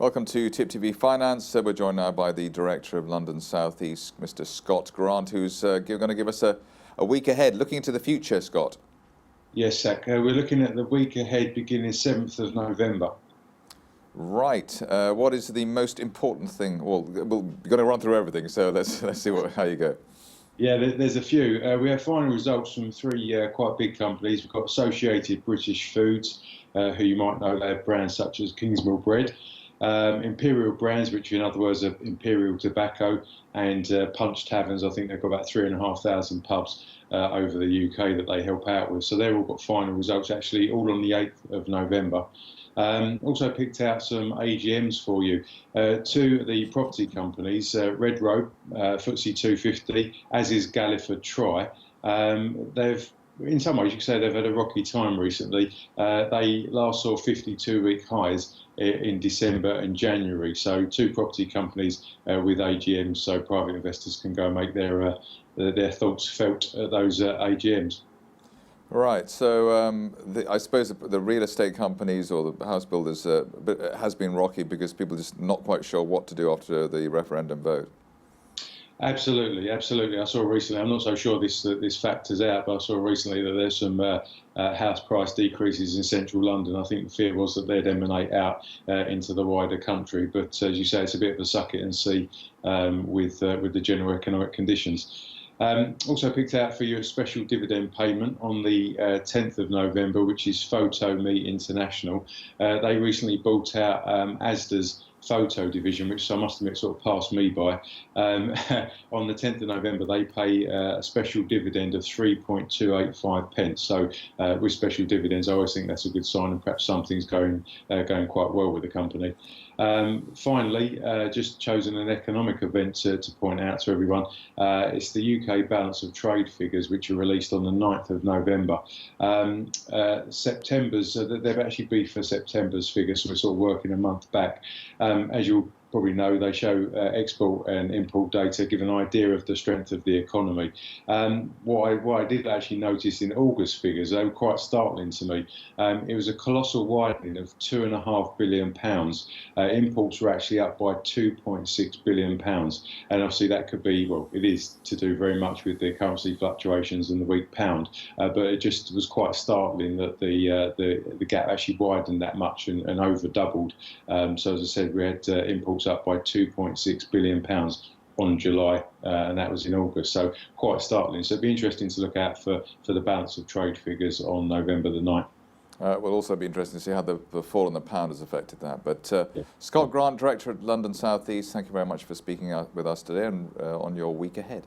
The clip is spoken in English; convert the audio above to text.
Welcome to Tip TV Finance. We're joined now by the Director of London South East, Mr. Scott Grant, who's going to give us a week ahead. Looking into the future, Scott. Yes, Zach. We're looking at the week ahead beginning 7th of November. Right. What is the most important thing? Well, we're going to run through everything, so let's see how you go. Yeah, there's a few. We have final results from three quite big companies. We've got Associated British Foods, who you might know, they have brands such as Kingsmill Bread. Imperial Brands, which in other words are Imperial Tobacco, and Punch Taverns. I think they've got about 3,500 pubs over the UK that they help out with. So they've all got final results, actually, all on the 8th of November. Also picked out some AGMs for you. Two of the property companies, Red Road, FTSE 250, as is Galliford Try. They've, in some ways, you could say they've had a rocky time recently. They last saw 52-week highs in December and January. So two property companies with AGMs, so private investors can go and make their thoughts felt at those AGMs. Right. So I suppose the real estate companies or the house builders has been rocky because people are just not quite sure what to do after the referendum vote. Absolutely, absolutely. I saw recently, I'm not so sure this factors out, but I saw recently that there's some house price decreases in central London. I think the fear was that they'd emanate out into the wider country. But as you say, it's a bit of a suck it and see with the general economic conditions. Also picked out for you a special dividend payment on the 10th of November, which is Photo Me International. They recently bought out Asda's photo division, which I must admit sort of passed me by. On the 10th of November, they pay a special dividend of 3.285 pence. So with special dividends, I always think that's a good sign, and perhaps something's going quite well with the company. Finally, just chosen an economic event to point out to everyone. It's the UK balance of trade figures, which are released on the 9th of November. September's, they've actually been for September's figures, so we're sort of working a month back. As you'll probably know, they show export and import data, give an idea of the strength of the economy. What I did actually notice in August figures, they were quite startling to me. It was a colossal widening of £2.5 billion. Imports were actually up by £2.6 billion. And obviously that could be, well, it is to do very much with the currency fluctuations and the weak pound. But it just was quite startling that the gap actually widened that much and over doubled. So as I said, we had imports up by £2.6 billion on July, and that was in August, so quite startling. So it'd be interesting to look out for the balance of trade figures on November the 9th. Will also be interesting to see how the fall in the pound has affected that. But Yeah. Scott Grant, Director at London South East, thank you very much for speaking with us today and on your week ahead.